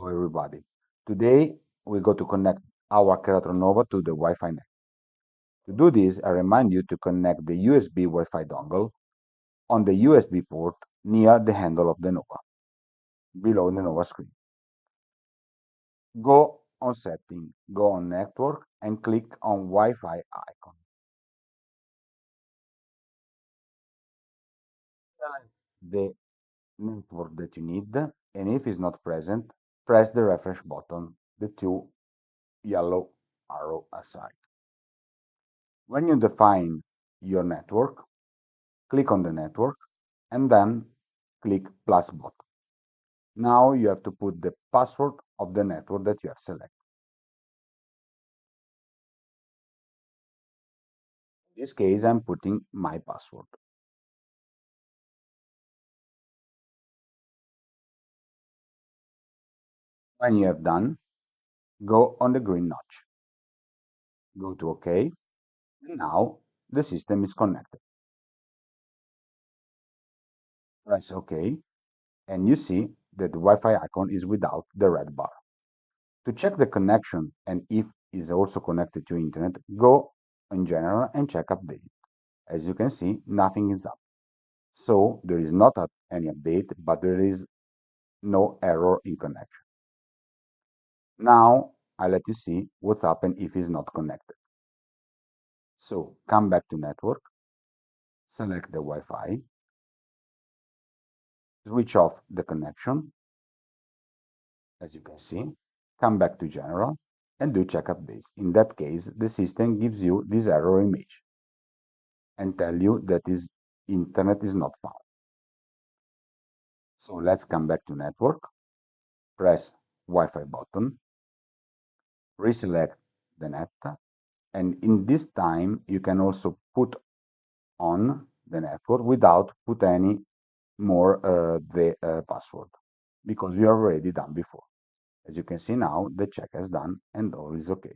Hello everybody. Today we go to connect our Keratron Nova to the Wi-Fi network. To do this, I remind you to connect the USB Wi-Fi dongle on the USB port near the handle of the Nova, below the Nova screen. Go on Setting, go on Network, and click on Wi-Fi icon. Select the network that you need, and if it's not present, press the refresh button, the two yellow arrow aside. When you define your network, click on the network and then click plus button. Now you have to put the password of the network that you have selected. In this case, I'm putting my password. When you have done, go on the green notch. Go to OK, and now the system is connected. Press OK, and you see that the Wi-Fi icon is without the red bar. To check the connection and if is also connected to internet, go in general and check update. As you can see, nothing is up. So there is not any update, but there is no error in connection. Now I let you see what's happened if it's not connected. So come back to network, select the Wi-Fi, switch off the connection, as you can see, come back to general and do check updates. In that case, the system gives you this error image and tell you that internet is not found. So let's come back to network, press Wi-Fi button, reselect the net, and in this time you can also put on the network without put any more the password, because we already done before. As you can see now, the check is done and all is okay.